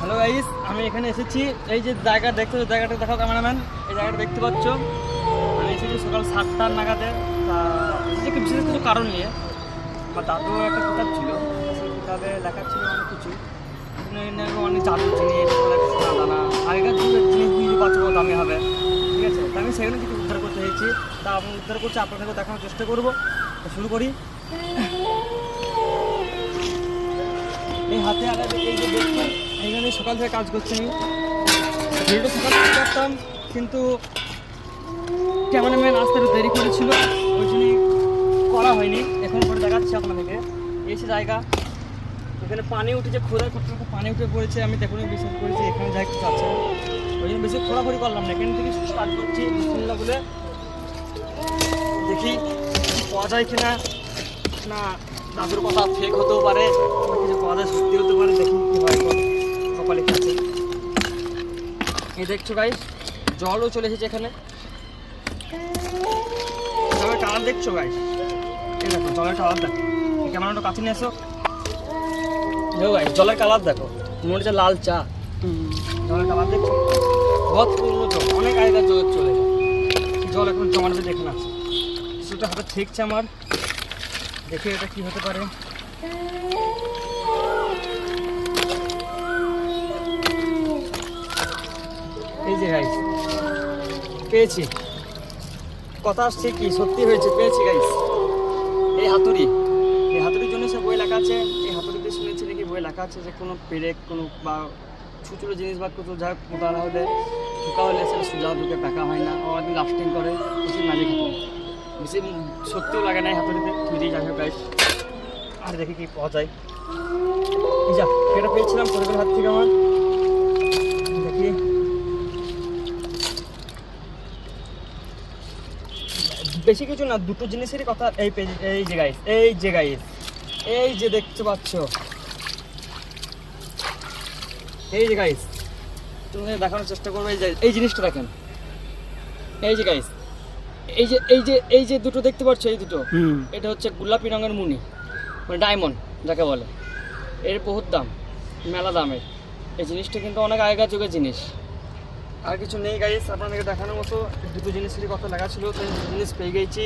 Hello guys, আমি এখানে এসেছি। এই যে জায়গা দেখছো, জায়গাটা দেখাও ক্যামেরাম্যান। এই জায়গাটা দেখতে পাচ্ছ, আমি এসেছি সকাল 7টার নাগাদে। এসেছি বিশেষ কিছু কারণ নিয়ে। আমার দাদু একটা কিতাব ছিল, সেই কিতাবে লেখা ছিল অনেক কিছু, অনেক জাদুর জিনিস, অনেক সোনা দানা, আগেকার যুগের জিনিস বুঝতে পারছো কত দামি হবে। ঠিক আছে, তা আমি সেখানে কিছু উদ্ধার করতে চাইছি। তা আমি উদ্ধার করছি, আপনাদেরকে দেখানোর চেষ্টা করবো। শুরু করি। এই হাতে আলাদা এই যে দেখছেন, এখানে সকাল থেকে কাজ করছি আমি। ভিডিওটা সকাল থেকে করতাম, কিন্তু ক্যামেরাম্যান আসতে একটু দেরি করেছিল, ওই জন্যই করা হয়নি। এখন করে দেখাচ্ছি আপনাদেরকে। এসে জায়গা, এখানে পানি উঠেছে, খোঁড়ার করতে করতে পানি উঠে পড়েছে। আমি দেখুন বিশ্বাস করেছি এখানে যা কিছু আছে, ওই জন্য বেশি খোঁড়াখড়ি করলাম না। এখান থেকে স্টার্ট করছি বিসমিল্লাহ বলে। দেখি পাওয়া যায় কিনা, না দাদুর কথা ফেক হতেও পারে, কিছু পাওয়া যায় সত্যি হতে পারে। দেখি কী হয়, কপালে কি আছে। এই দেখছো গাইস, জলও চলে এসেছে এখানে। জলের কালার দেখছো গাইস, এই দেখো জলের কালার দেখো। ক্যামেরাটা কাছে নিয়ে এসো। দেখো গাইস, জলের কালার দেখো, মনে হচ্ছে লাল চা। জলের কালার দেখছো, বহুত পুরনো জল, অনেক আগেকার জলের চলে যায়। জল এখন জমার মধ্যে এখানে আছে। কিছুটা হাতে ঠেকছে আমার, দেখি এটা কি হতে পারে। এই যে গাইস পেয়েছি, কথা আসছে কি সত্যি হয়েছে, পেয়েছি গাইস। এই হাতুড়ির জন্য সে বই লেখা আছে। এই হাতুড়িতে শুনেছি নাকি বই লেখা আছে যে কোনো পেরেক, কোনো বা ছোটো ছোটো জিনিস বা কোনো যা মোটানা হলে ঢুকা হলে সেটা সোজা ঢুকে পাকা হয় না, অনেকদিন লাস্টিং করে, বেশি ম্যাজিক হাতুড়ি, বেশি সত্যিও লাগে না এই হাতুড়িতে। তুই দিয়ে যাবে গাইস, আর দেখি কি পাওয়া যায়। এই যা এটা পেয়েছিলাম পরিবার হাত থেকে আমার। দেখি বেশি কিছু না, দুটো জিনিসেরই কথা। এই যে গাইস, এই যে দেখতে পাচ্ছ, এই যে গাইস, তুমি দেখানোর চেষ্টা করবে। এই জিনিসটা দেখেন, এই যে গাইস, এই যে দুটো দেখতে পাচ্ছ, এই দুটো, এটা হচ্ছে গোলাপি রঙের মুনি, মানে ডায়মন্ড যাকে বলে। এর বহুত দাম, মেলা দামের। এই জিনিসটা কিন্তু অনেক আগেকার যুগের জিনিস। আর কিছু নেই গাইস আপনাদেরকে দেখানোর মতো। দুটো জিনিসেরই কথা লেখা ছিল, তো জিনিস পেয়ে গেছি।